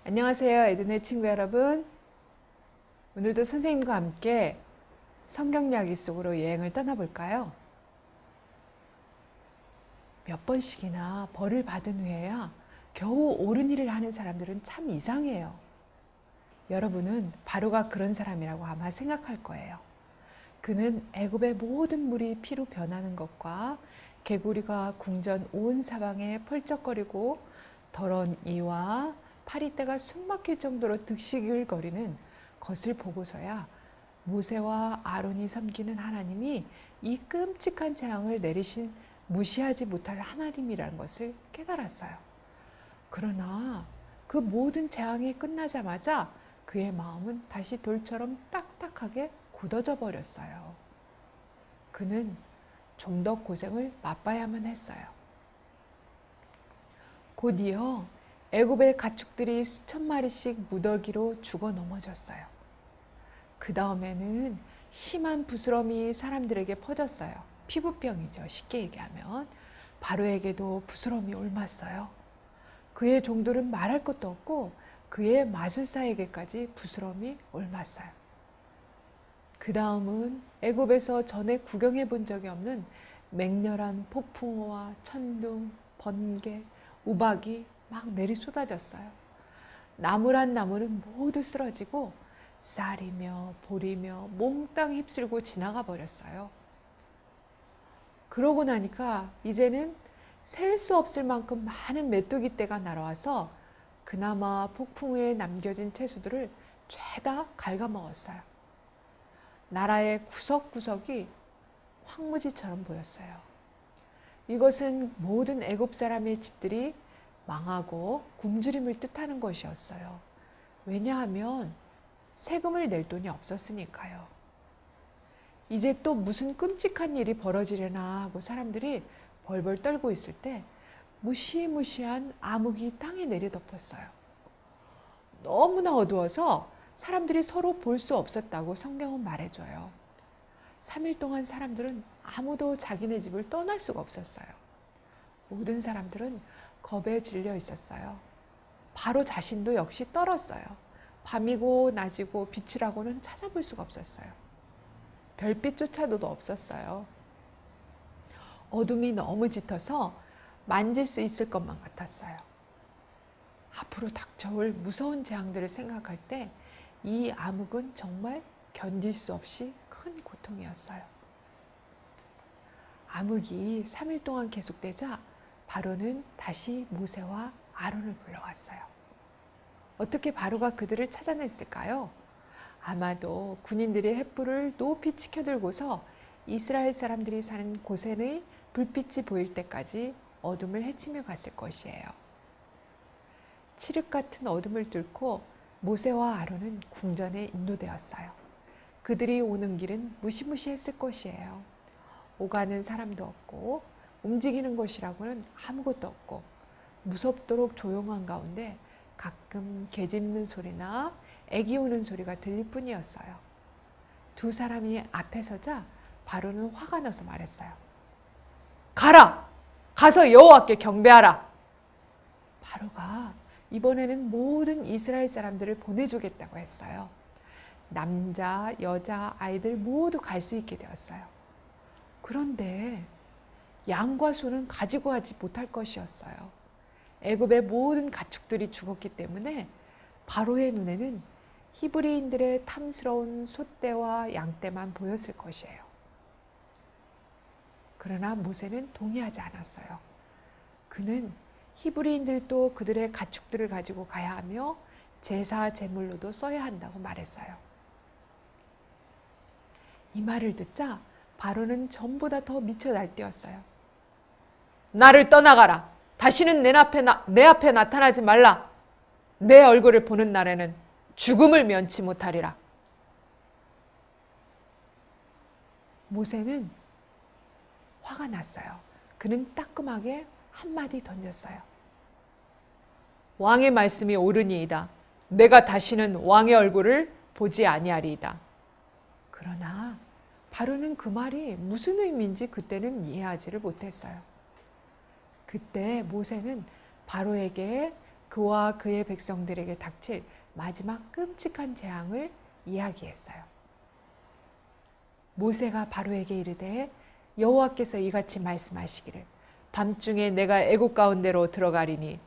안녕하세요, 에드네 친구 여러분. 오늘도 선생님과 함께 성경 이야기 속으로 여행을 떠나볼까요? 몇 번씩이나 벌을 받은 후에야 겨우 옳은 일을 하는 사람들은 참 이상해요. 여러분은 바로가 그런 사람이라고 아마 생각할 거예요. 그는 애굽의 모든 물이 피로 변하는 것과 개구리가 궁전 온 사방에 펄쩍거리고 더러운 이와 파리떼가 숨막힐 정도로 득실거리는 것을 보고서야 모세와 아론이 섬기는 하나님이 이 끔찍한 재앙을 내리신 무시하지 못할 하나님이라는 것을 깨달았어요. 그러나 그 모든 재앙이 끝나자마자 그의 마음은 다시 돌처럼 딱딱하게 굳어져 버렸어요. 그는 좀 더 고생을 맛봐야만 했어요. 곧이어 애굽의 가축들이 수천 마리씩 무더기로 죽어 넘어졌어요. 그 다음에는 심한 부스럼이 사람들에게 퍼졌어요. 피부병이죠. 쉽게 얘기하면. 바로에게도 부스럼이 옮았어요. 그의 종들은 말할 것도 없고 그의 마술사에게까지 부스럼이 옮았어요. 그 다음은 애굽에서 전에 구경해 본 적이 없는 맹렬한 폭풍우와 천둥, 번개, 우박이 막 내리 쏟아졌어요. 나무란 나무는 모두 쓰러지고 쌀이며 볼이며 몽땅 휩쓸고 지나가 버렸어요. 그러고 나니까 이제는 셀 수 없을 만큼 많은 메뚜기 떼가 날아와서 그나마 폭풍우에 남겨진 채소들을 죄다 갉아먹었어요. 나라의 구석구석이 황무지처럼 보였어요. 이것은 모든 애굽 사람의 집들이 망하고 굶주림을 뜻하는 것이었어요. 왜냐하면 세금을 낼 돈이 없었으니까요. 이제 또 무슨 끔찍한 일이 벌어지려나 하고 사람들이 벌벌 떨고 있을 때 무시무시한 암흑이 땅에 내려덮었어요. 너무나 어두워서 사람들이 서로 볼 수 없었다고 성경은 말해줘요. 3일 동안 사람들은 아무도 자기네 집을 떠날 수가 없었어요. 모든 사람들은 겁에 질려 있었어요. 바로 자신도 역시 떨었어요. 밤이고 낮이고 빛이라고는 찾아볼 수가 없었어요. 별빛조차도 없었어요. 어둠이 너무 짙어서 만질 수 있을 것만 같았어요. 앞으로 닥쳐올 무서운 재앙들을 생각할 때 이 암흑은 정말 견딜 수 없이 큰 고통이었어요. 암흑이 3일 동안 계속되자 바로는 다시 모세와 아론을 불러왔어요. 어떻게 바로가 그들을 찾아냈을까요? 아마도 군인들이 횃불을 높이 치켜들고서 이스라엘 사람들이 사는 고센의 불빛이 보일 때까지 어둠을 헤치며 갔을 것이에요. 칠흑 같은 어둠을 뚫고 모세와 아론은 궁전에 인도되었어요. 그들이 오는 길은 무시무시했을 것이에요. 오가는 사람도 없고 움직이는 것이라고는 아무것도 없고 무섭도록 조용한 가운데 가끔 개 짖는 소리나 애기 우는 소리가 들릴 뿐이었어요. 두 사람이 앞에 서자 바로는 화가 나서 말했어요. 가라! 가서 여호와께 경배하라! 바로가 이번에는 모든 이스라엘 사람들을 보내주겠다고 했어요. 남자, 여자, 아이들 모두 갈 수 있게 되었어요. 그런데 양과 소는 가지고 가지 못할 것이었어요. 애굽의 모든 가축들이 죽었기 때문에 바로의 눈에는 히브리인들의 탐스러운 소떼와 양떼만 보였을 것이에요. 그러나 모세는 동의하지 않았어요. 그는 히브리인들도 그들의 가축들을 가지고 가야 하며 제사 제물로도 써야 한다고 말했어요. 이 말을 듣자 바로는 전보다 더 미쳐 날뛰었어요. 나를 떠나가라. 다시는 내 앞에 나타나지 말라. 내 얼굴을 보는 날에는 죽음을 면치 못하리라. 모세는 화가 났어요. 그는 따끔하게 한마디 던졌어요. 왕의 말씀이 옳으니이다. 내가 다시는 왕의 얼굴을 보지 아니하리이다. 그러나 바로는 그 말이 무슨 의미인지 그때는 이해하지를 못했어요. 그때 모세는 바로에게 그와 그의 백성들에게 닥칠 마지막 끔찍한 재앙을 이야기했어요. 모세가 바로에게 이르되 여호와께서 이같이 말씀하시기를 밤중에 내가 애국 가운데로 들어가리니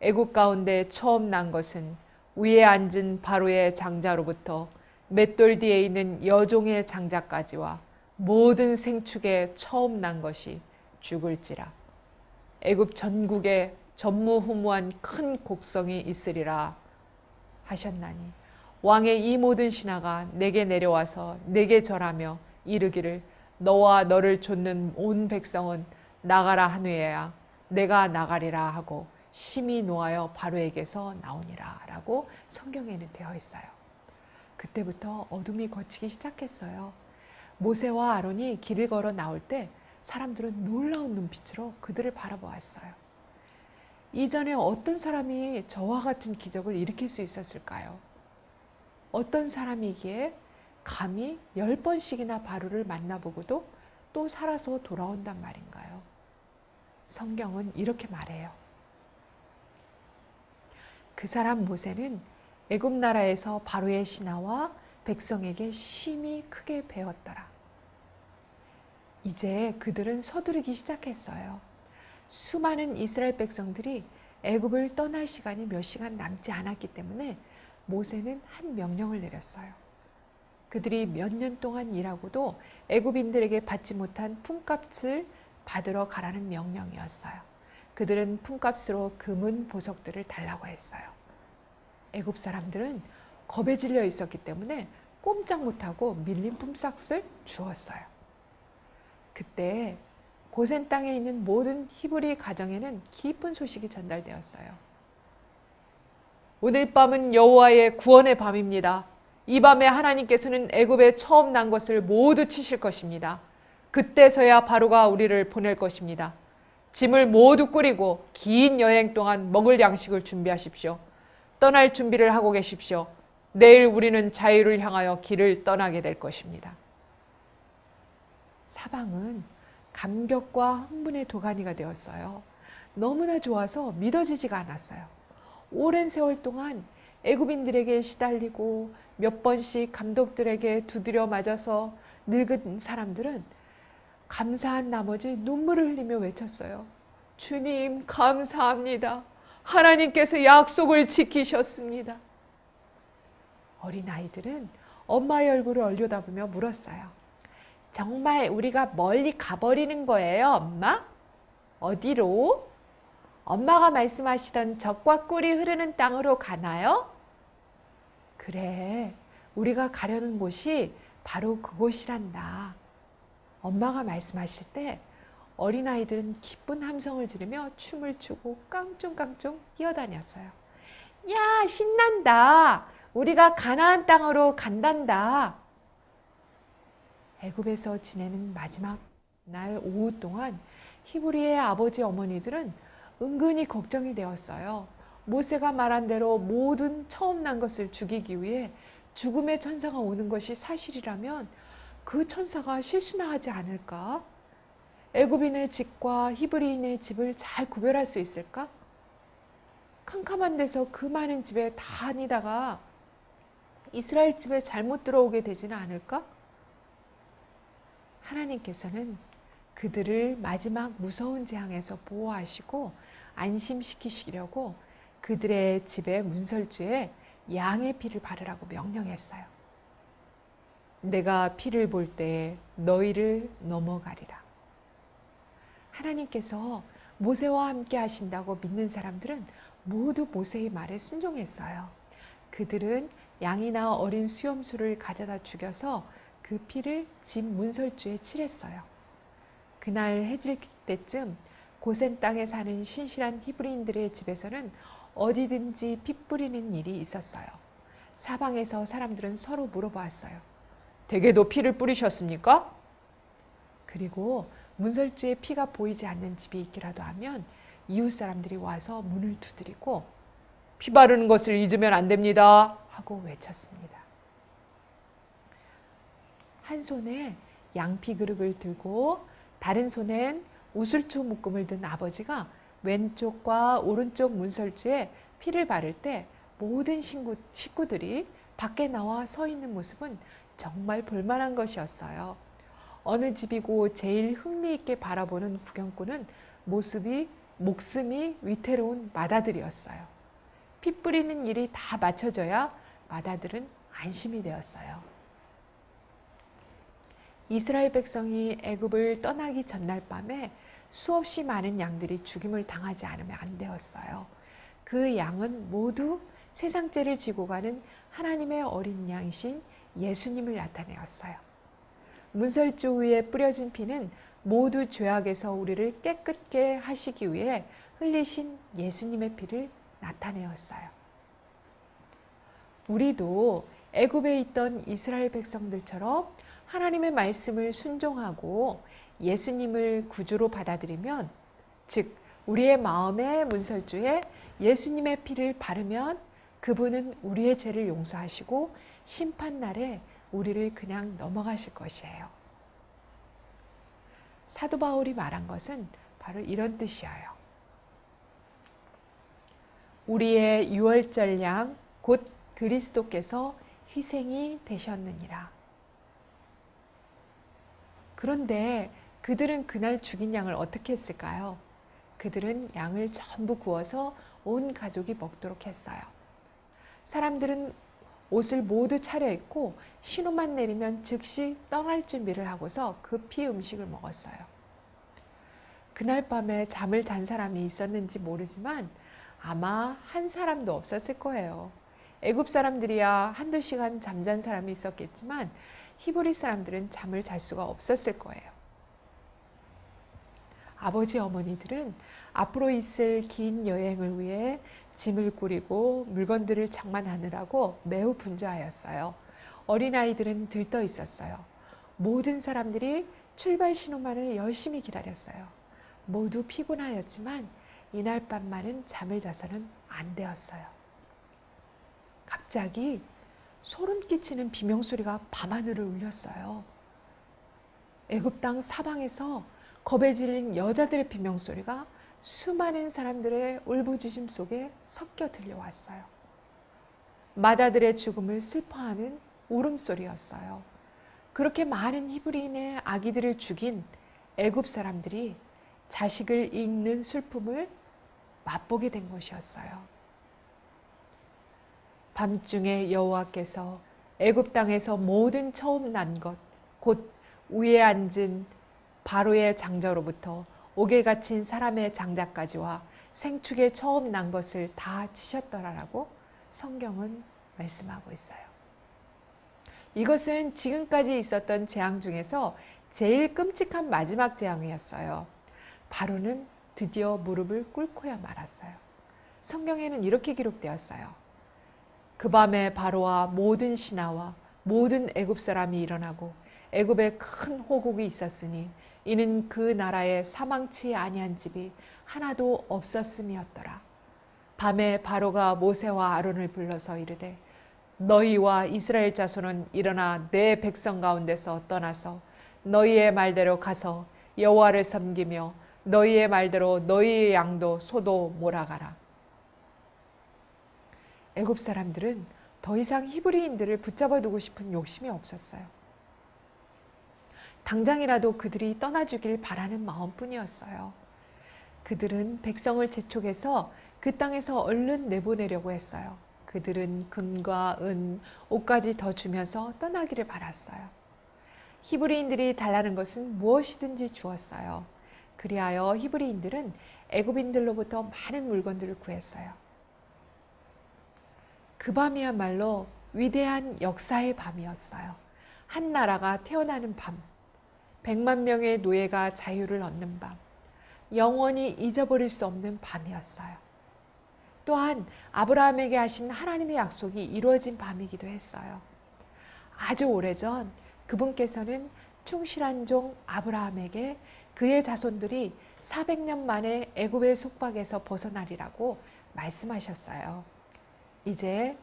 애국 가운데 처음 난 것은 위에 앉은 바로의 장자로부터 맷돌 뒤에 있는 여종의 장자까지와 모든 생축에 처음 난 것이 죽을지라. 애굽 전국에 전무후무한 큰 곡성이 있으리라 하셨나니 왕의 이 모든 신하가 내게 내려와서 내게 절하며 이르기를 너와 너를 좇는 온 백성은 나가라 하누에야 내가 나가리라 하고 심히 노하여 바로에게서 나오니라 라고 성경에는 되어 있어요. 그때부터 어둠이 걷히기 시작했어요. 모세와 아론이 길을 걸어 나올 때 사람들은 놀라운 눈빛으로 그들을 바라보았어요. 이전에 어떤 사람이 저와 같은 기적을 일으킬 수 있었을까요? 어떤 사람이기에 감히 10번씩이나 바로를 만나보고도 또 살아서 돌아온단 말인가요? 성경은 이렇게 말해요. 그 사람 모세는 애굽 나라에서 바로의 신하와 백성에게 심히 크게 배웠더라. 이제 그들은 서두르기 시작했어요. 수많은 이스라엘 백성들이 애굽을 떠날 시간이 몇 시간 남지 않았기 때문에 모세는 한 명령을 내렸어요. 그들이 몇 년 동안 일하고도 애굽인들에게 받지 못한 품값을 받으러 가라는 명령이었어요. 그들은 품값으로 금은 보석들을 달라고 했어요. 애굽 사람들은 겁에 질려 있었기 때문에 꼼짝 못하고 밀린 품삯을 주었어요. 그때 고센 땅에 있는 모든 히브리 가정에는 기쁜 소식이 전달되었어요. 오늘 밤은 여호와의 구원의 밤입니다. 이 밤에 하나님께서는 애굽에 처음 난 것을 모두 치실 것입니다. 그때서야 바로가 우리를 보낼 것입니다. 짐을 모두 꾸리고 긴 여행 동안 먹을 양식을 준비하십시오. 떠날 준비를 하고 계십시오. 내일 우리는 자유를 향하여 길을 떠나게 될 것입니다. 사방은 감격과 흥분의 도가니가 되었어요. 너무나 좋아서 믿어지지가 않았어요. 오랜 세월 동안 애굽인들에게 시달리고 몇 번씩 감독들에게 두드려 맞아서 늙은 사람들은 감사한 나머지 눈물을 흘리며 외쳤어요. 주님 감사합니다. 하나님께서 약속을 지키셨습니다. 어린아이들은 엄마의 얼굴을 올려다보며 물었어요. 정말 우리가 멀리 가버리는 거예요, 엄마? 어디로? 엄마가 말씀하시던 젖과 꿀이 흐르는 땅으로 가나요? 그래, 우리가 가려는 곳이 바로 그곳이란다. 엄마가 말씀하실 때 어린아이들은 기쁜 함성을 지르며 춤을 추고 깡총깡총 뛰어다녔어요. 야, 신난다. 우리가 가나안 땅으로 간단다. 애굽에서 지내는 마지막 날 오후 동안 히브리의 아버지 어머니들은 은근히 걱정이 되었어요. 모세가 말한 대로 모든 처음 난 것을 죽이기 위해 죽음의 천사가 오는 것이 사실이라면 그 천사가 실수나 하지 않을까? 애굽인의 집과 히브리인의 집을 잘 구별할 수 있을까? 캄캄한 데서 그 많은 집에 다 다니다가 이스라엘 집에 잘못 들어오게 되지는 않을까? 하나님께서는 그들을 마지막 무서운 재앙에서 보호하시고 안심시키시려고 그들의 집의 문설주에 양의 피를 바르라고 명령했어요. 내가 피를 볼 때 너희를 넘어가리라. 하나님께서 모세와 함께 하신다고 믿는 사람들은 모두 모세의 말에 순종했어요. 그들은 양이나 어린 수염소를 가져다 죽여서 그 피를 집 문설주에 칠했어요. 그날 해질 때쯤 고센 땅에 사는 신실한 히브리인들의 집에서는 어디든지 피 뿌리는 일이 있었어요. 사방에서 사람들은 서로 물어보았어요. 댁에도 피를 뿌리셨습니까? 그리고 문설주에 피가 보이지 않는 집이 있기라도 하면 이웃 사람들이 와서 문을 두드리고 피 바르는 것을 잊으면 안 됩니다 하고 외쳤습니다. 한 손에 양피 그릇을 들고 다른 손엔 우슬초 묶음을 든 아버지가 왼쪽과 오른쪽 문설주에 피를 바를 때 모든 식구들이 밖에 나와 서 있는 모습은 정말 볼만한 것이었어요. 어느 집이고 제일 흥미있게 바라보는 구경꾼은 목숨이 위태로운 맏아들이었어요. 피 뿌리는 일이 다 맞춰져야 맏아들은 안심이 되었어요. 이스라엘 백성이 애굽을 떠나기 전날 밤에 수없이 많은 양들이 죽임을 당하지 않으면 안 되었어요. 그 양은 모두 세상죄를 지고 가는 하나님의 어린 양이신 예수님을 나타내었어요. 문설주 위에 뿌려진 피는 모두 죄악에서 우리를 깨끗게 하시기 위해 흘리신 예수님의 피를 나타내었어요. 우리도 애굽에 있던 이스라엘 백성들처럼 하나님의 말씀을 순종하고 예수님을 구주로 받아들이면, 즉 우리의 마음의 문설주에 예수님의 피를 바르면 그분은 우리의 죄를 용서하시고 심판날에 우리를 그냥 넘어가실 것이에요. 사도 바울이 말한 것은 바로 이런 뜻이에요. 우리의 유월절 양 곧 그리스도께서 희생이 되셨느니라. 그런데 그들은 그날 죽인 양을 어떻게 했을까요? 그들은 양을 전부 구워서 온 가족이 먹도록 했어요. 사람들은 옷을 모두 차려입고 신호만 내리면 즉시 떠날 준비를 하고서 급히 음식을 먹었어요. 그날 밤에 잠을 잔 사람이 있었는지 모르지만 아마 한 사람도 없었을 거예요. 애굽 사람들이야 한두 시간 잠잔 사람이 있었겠지만 히브리 사람들은 잠을 잘 수가 없었을 거예요. 아버지 어머니들은 앞으로 있을 긴 여행을 위해 짐을 꾸리고 물건들을 장만하느라고 매우 분주하였어요. 어린아이들은 들떠 있었어요. 모든 사람들이 출발 신호만을 열심히 기다렸어요. 모두 피곤하였지만 이날 밤만은 잠을 자서는 안 되었어요. 갑자기 소름 끼치는 비명소리가 밤하늘을 울렸어요. 애굽 땅 사방에서 겁에 질린 여자들의 비명소리가 수많은 사람들의 울부짖음 속에 섞여 들려왔어요. 맏아들의 죽음을 슬퍼하는 울음소리였어요. 그렇게 많은 히브리인의 아기들을 죽인 애굽 사람들이 자식을 잃는 슬픔을 맛보게 된 것이었어요. 밤중에 여호와께서 애굽 땅에서 모든 처음 난 것, 곧 위에 앉은 바로의 장자로부터 옥에 갇힌 사람의 장자까지와 생축에 처음 난 것을 다 치셨더라라고 성경은 말씀하고 있어요. 이것은 지금까지 있었던 재앙 중에서 제일 끔찍한 마지막 재앙이었어요. 바로는 드디어 무릎을 꿇고야 말았어요. 성경에는 이렇게 기록되었어요. 그 밤에 바로와 모든 신하와 모든 애굽 사람이 일어나고 애굽에 큰 호국이 있었으니 이는 그 나라에 사망치 아니한 집이 하나도 없었음이었더라. 밤에 바로가 모세와 아론을 불러서 이르되 너희와 이스라엘 자손은 일어나 내 백성 가운데서 떠나서 너희의 말대로 가서 여호와를 섬기며 너희의 말대로 너희의 양도 소도 몰아가라. 애굽 사람들은 더 이상 히브리인들을 붙잡아 두고 싶은 욕심이 없었어요. 당장이라도 그들이 떠나주길 바라는 마음뿐이었어요. 그들은 백성을 재촉해서 그 땅에서 얼른 내보내려고 했어요. 그들은 금과 은, 옷까지 더 주면서 떠나기를 바랐어요. 히브리인들이 달라는 것은 무엇이든지 주었어요. 그리하여 히브리인들은 애굽인들로부터 많은 물건들을 구했어요. 그 밤이야말로 위대한 역사의 밤이었어요. 한 나라가 태어나는 밤, 100만 명의 노예가 자유를 얻는 밤, 영원히 잊어버릴 수 없는 밤이었어요. 또한 아브라함에게 하신 하나님의 약속이 이루어진 밤이기도 했어요. 아주 오래전 그분께서는 충실한 종 아브라함에게 그의 자손들이 400년 만에 애굽의 속박에서 벗어나리라고 말씀하셨어요. 이제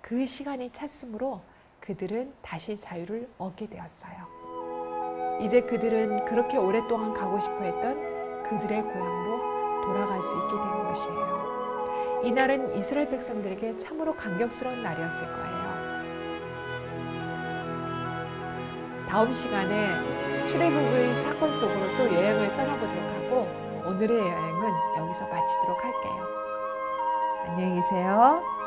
그 시간이 찼으므로 그들은 다시 자유를 얻게 되었어요. 이제 그들은 그렇게 오랫동안 가고 싶어 했던 그들의 고향으로 돌아갈 수 있게 된 것이에요. 이날은 이스라엘 백성들에게 참으로 감격스러운 날이었을 거예요. 다음 시간에 출애굽의 사건 속으로 또 여행을 떠나보도록 하고 오늘의 여행은 여기서 마치도록 할게요. 안녕히 계세요.